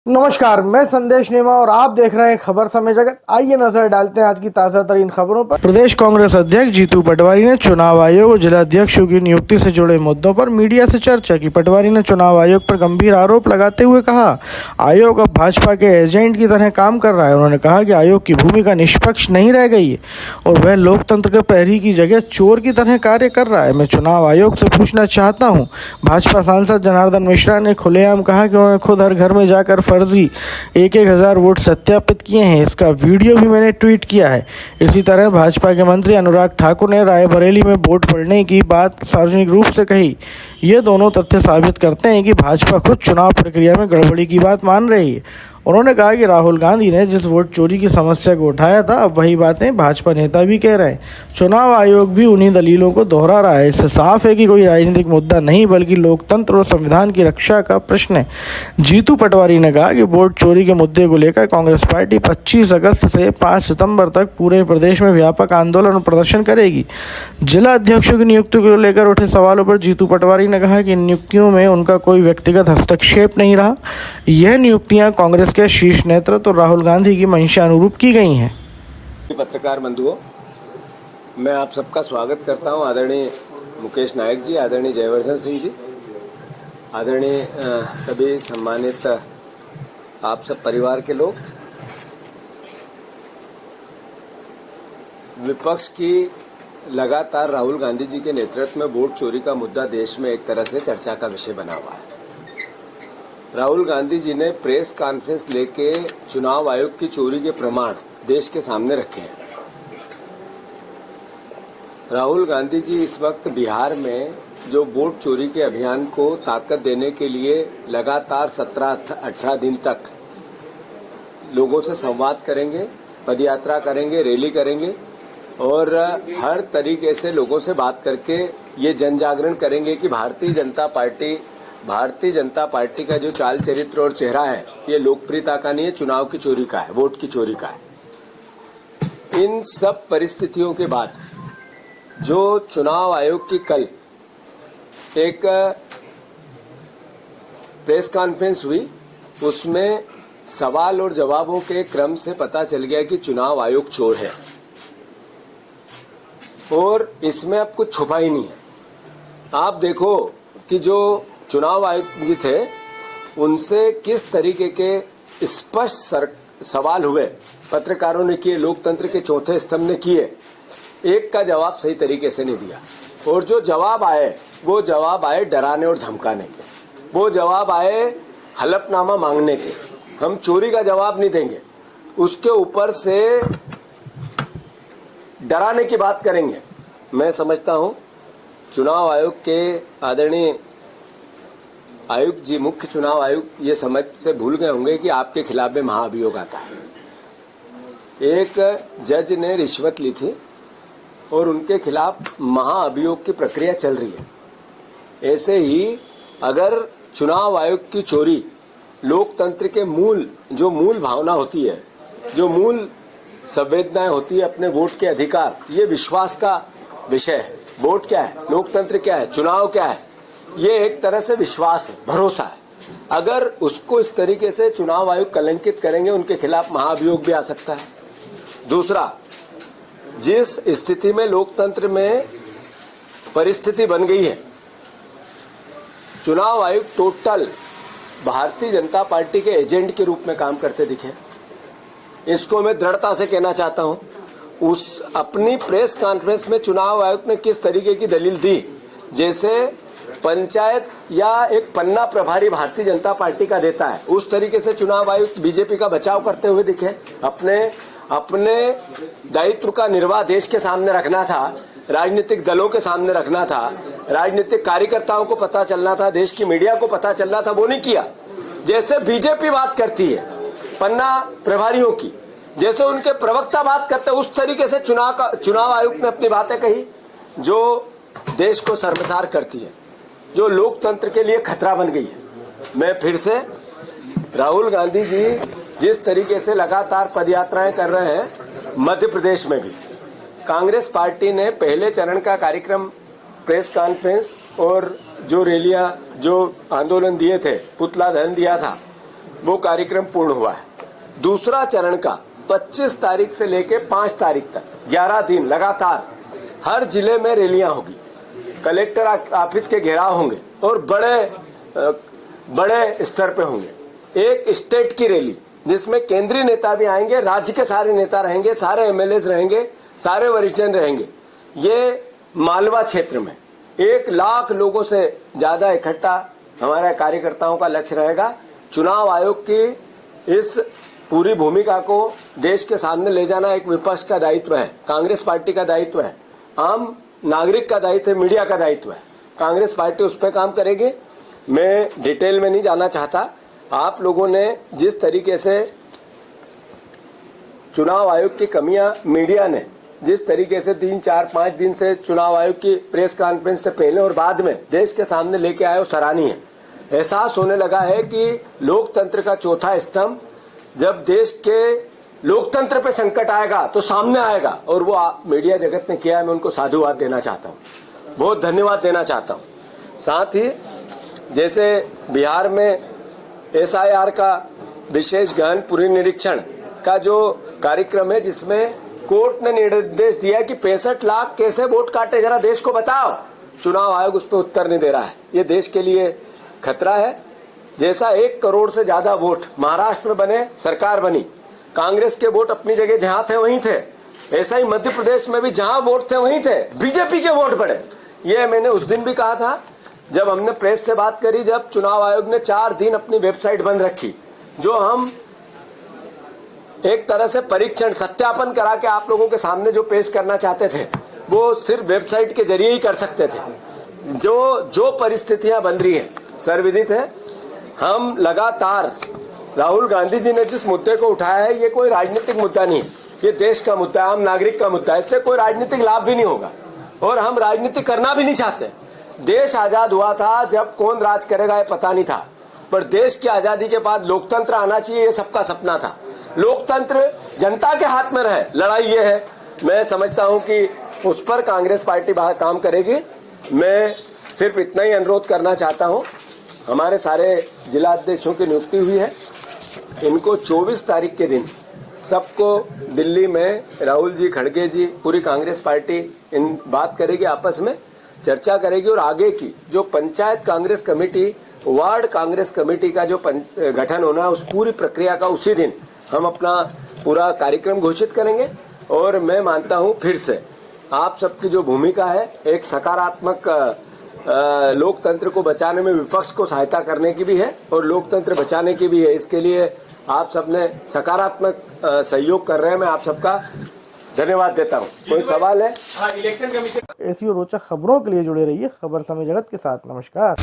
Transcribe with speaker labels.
Speaker 1: नमस्कार, मैं संदेश नेमा और आप देख रहे हैं खबर समय जगत। आइए नजर डालते हैं आज की ताजा तरीन खबरों पर। प्रदेश कांग्रेस अध्यक्ष जीतू पटवारी ने चुनाव आयोग और जिलाध्यक्षों की नियुक्ति से जुड़े मुद्दों पर मीडिया से चर्चा की। पटवारी ने चुनाव आयोग पर गंभीर आरोप लगाते हुए कहा, आयोग अब भाजपा के एजेंट की तरह काम कर रहा है। उन्होंने कहा कि आयोग की भूमिका निष्पक्ष नहीं रह गई है और वह लोकतंत्र के प्रहरी की जगह चोर की तरह कार्य कर रहा है। मैं चुनाव आयोग से पूछना चाहता हूँ। भाजपा सांसद जनार्दन मिश्रा ने खुलेआम कहा कि उन्होंने खुद हर घर में जाकर फर्जी 1,000 वोट सत्यापित किए हैं। इसका वीडियो भी मैंने ट्वीट किया है। इसी तरह भाजपा के मंत्री अनुराग ठाकुर ने रायबरेली में वोट पड़ने की बात सार्वजनिक रूप से कही। ये दोनों तथ्य साबित करते हैं कि भाजपा खुद चुनाव प्रक्रिया में गड़बड़ी की बात मान रही है। उन्होंने कहा कि राहुल गांधी ने जिस वोट चोरी की समस्या को उठाया था, अब वही बातें भाजपा नेता भी कह रहे हैं। चुनाव आयोग भी उन्हीं दलीलों को दोहरा रहा है। इससे साफ है कि कोई राजनीतिक मुद्दा नहीं बल्कि लोकतंत्र और संविधान की रक्षा का प्रश्न है। जीतू पटवारी ने कहा कि वोट चोरी के मुद्दे को लेकर कांग्रेस पार्टी 25 अगस्त से 5 सितंबर तक पूरे प्रदेश में व्यापक आंदोलन और प्रदर्शन करेगी। जिला अध्यक्षों की नियुक्ति को लेकर उठे सवालों पर जीतू पटवारी ने कहा कि इन नियुक्तियों में उनका कोई व्यक्तिगत हस्तक्षेप नहीं रहा। यह नियुक्तियां कांग्रेस के शीर्ष नेतृत्व और राहुल गांधी की मंशा अनुरूप की गई हैं।
Speaker 2: पत्रकार बंधुओं, मैं आप सबका स्वागत करता हूं। आदरणीय मुकेश नायक जी, आदरणीय जयवर्धन सिंह जी, आदरणीय सभी सम्मानित आप सब परिवार के लोग। विपक्ष की लगातार राहुल गांधी जी के नेतृत्व में वोट चोरी का मुद्दा देश में एक तरह से चर्चा का विषय बना हुआ है। राहुल गांधी जी ने प्रेस कॉन्फ्रेंस लेके चुनाव आयोग की चोरी के प्रमाण देश के सामने रखे हैं। राहुल गांधी जी इस वक्त बिहार में जो वोट चोरी के अभियान को ताकत देने के लिए लगातार 17-18 दिन तक लोगों से संवाद करेंगे, पदयात्रा करेंगे, रैली करेंगे और हर तरीके से लोगों से बात करके ये जन जागरण करेंगे कि भारतीय जनता पार्टी का जो चाल चरित्र और चेहरा है, ये लोकप्रियता का नहीं है, चुनाव की चोरी का है, वोट की चोरी का है। इन सब परिस्थितियों के बाद जो चुनाव आयोग की कल एक प्रेस कॉन्फ्रेंस हुई, उसमें सवाल और जवाबों के क्रम से पता चल गया कि चुनाव आयोग चोर है और इसमें अब कुछ छुपा ही नहीं है। आप देखो कि जो चुनाव आयुक्त जी थे, उनसे किस तरीके के स्पष्ट सवाल हुए, पत्रकारों ने किए, लोकतंत्र के चौथे स्तंभ ने किए, एक का जवाब सही तरीके से नहीं दिया। और जो जवाब आए वो जवाब आए डराने और धमकाने के, वो जवाब आए हलफनामा मांगने के। हम चोरी का जवाब नहीं देंगे, उसके ऊपर से डराने की बात करेंगे। मैं समझता हूं चुनाव आयोग के आदरणीय आयुक्त जी, मुख्य चुनाव आयुक्त ये समझ से भूल गए होंगे कि आपके खिलाफ में महाअभियोग आता है। एक जज ने रिश्वत ली थी और उनके खिलाफ महाअभियोग की प्रक्रिया चल रही है। ऐसे ही अगर चुनाव आयोग की चोरी लोकतंत्र के जो मूल भावना होती है, जो मूल संवेदनाएं होती है, अपने वोट के अधिकार, ये विश्वास का विषय है। वोट क्या है, लोकतंत्र क्या है, चुनाव क्या है, ये एक तरह से विश्वास है, भरोसा है। अगर उसको इस तरीके से चुनाव आयोग कलंकित करेंगे, उनके खिलाफ महाअभियोग भी आ सकता है। दूसरा, जिस स्थिति में लोकतंत्र में परिस्थिति बन गई है, चुनाव आयोग टोटल भारतीय जनता पार्टी के एजेंट के रूप में काम करते दिखे। इसको मैं दृढ़ता से कहना चाहता हूं। उस अपनी प्रेस कॉन्फ्रेंस में चुनाव आयोग ने किस तरीके की दलील दी, जैसे पंचायत या एक पन्ना प्रभारी भारतीय जनता पार्टी का देता है, उस तरीके से चुनाव आयुक्त बीजेपी का बचाव करते हुए दिखे। अपने दायित्व का निर्वाह देश के सामने रखना था, राजनीतिक दलों के सामने रखना था, राजनीतिक कार्यकर्ताओं को पता चलना था, देश की मीडिया को पता चलना था, वो नहीं किया। जैसे बीजेपी बात करती है पन्ना प्रभारियों की, जैसे उनके प्रवक्ता बात करते हैं, उस तरीके से चुनाव आयुक्त ने अपनी बातें कही जो देश को शर्मसार करती है, जो लोकतंत्र के लिए खतरा बन गई है। मैं फिर से राहुल गांधी जी जिस तरीके से लगातार पदयात्राएं कर रहे हैं, मध्य प्रदेश में भी कांग्रेस पार्टी ने पहले चरण का कार्यक्रम, प्रेस कॉन्फ्रेंस और जो रैलियां, जो आंदोलन दिए थे, पुतला दहन दिया था, वो कार्यक्रम पूर्ण हुआ है। दूसरा चरण का 25 तारीख से लेके 5 तारीख तक 11 दिन लगातार हर जिले में रैलियां होगी, कलेक्टर ऑफिस के घेराव होंगे और बड़े स्तर पे होंगे। एक स्टेट की रैली जिसमें केंद्रीय नेता भी आएंगे, राज्य के सारे नेता रहेंगे, सारे एमएलए रहेंगे, सारे वरिष्ठजन रहेंगे। ये मालवा क्षेत्र में 1 लाख लोगों से ज्यादा इकट्ठा हमारे कार्यकर्ताओं का लक्ष्य रहेगा। चुनाव आयोग की इस पूरी भूमिका को देश के सामने ले जाना एक विपक्ष का दायित्व है, कांग्रेस पार्टी का दायित्व है, आम नागरिक का दायित्व है, मीडिया का दायित्व है। कांग्रेस पार्टी उस पर काम करेगी। मैं डिटेल में नहीं जाना चाहता। आप लोगों ने जिस तरीके से चुनाव आयोग की कमियां, मीडिया ने जिस तरीके से 3, 4, 5 दिन से चुनाव आयोग की प्रेस कॉन्फ्रेंस से पहले और बाद में देश के सामने लेके आए, वो सराहनीय है। एहसास होने लगा है कि लोकतंत्र का चौथा स्तंभ जब देश के लोकतंत्र पे संकट आएगा तो सामने आएगा, और वो मीडिया जगत ने किया है। मैं उनको साधुवाद देना चाहता हूँ, बहुत धन्यवाद देना चाहता हूँ। साथ ही जैसे बिहार में SIR का विशेष गहन पुनरीक्षण का जो कार्यक्रम है, जिसमें कोर्ट ने निर्देश दिया कि 65 लाख कैसे वोट काटे, जरा देश को बताओ। चुनाव आयोग उस पर उत्तर नहीं दे रहा है। ये देश के लिए खतरा है। जैसा 1 करोड़ से ज्यादा वोट महाराष्ट्र में बने, सरकार बनी, कांग्रेस के वोट अपनी जगह जहां थे वहीं थे, ऐसा ही मध्य प्रदेश में भी जहां वोट थे वहीं थे, बीजेपी के वोट बढ़े। ये मैंने उस दिन भी कहा था जब हमने प्रेस से बात करी, जब चुनाव आयोग ने 4 दिन अपनी वेबसाइट बंद रखी। जो हम एक तरह से परीक्षण, सत्यापन करा के आप लोगों के सामने जो पेश करना चाहते थे, वो सिर्फ वेबसाइट के जरिए ही कर सकते थे। जो परिस्थितियां बन रही है सर्वविदित है। हम लगातार, राहुल गांधी जी ने जिस मुद्दे को उठाया है, ये कोई राजनीतिक मुद्दा नहीं है, ये देश का मुद्दा है, आम नागरिक का मुद्दा है। इससे कोई राजनीतिक लाभ भी नहीं होगा और हम राजनीति करना भी नहीं चाहते। देश आजाद हुआ था जब कौन राज करेगा ये पता नहीं था, पर देश की आजादी के बाद लोकतंत्र आना चाहिए, ये सबका सपना था। लोकतंत्र जनता के हाथ में रहे, लड़ाई ये है। मैं समझता हूं कि उस पर कांग्रेस पार्टी काम करेगी। मैं सिर्फ इतना ही अनुरोध करना चाहता हूं, हमारे सारे जिला अध्यक्षों की नियुक्ति हुई है, इनको 24 तारीख के दिन सबको दिल्ली में राहुल जी, खड़गे जी, पूरी कांग्रेस पार्टी इन बात करेगी, आपस में चर्चा करेगी और आगे की जो panchayat Congress committee, ward Congress committee का जो गठन होना है, उस पूरी प्रक्रिया का उसी दिन हम अपना पूरा कार्यक्रम घोषित करेंगे। और मैं मानता हूं फिर से आप सबकी जो भूमिका है, एक सकारात्मक लोकतंत्र को बचाने में विपक्ष को सहायता करने की भी है और लोकतंत्र बचाने की भी है। इसके लिए आप सबने सकारात्मक सहयोग कर रहे हैं, मैं आप सबका धन्यवाद देता हूं। कोई सवाल है?
Speaker 1: इलेक्शन कमीशन ऐसी और रोचक खबरों के लिए जुड़े रहिए खबर समय जगत के साथ। नमस्कार।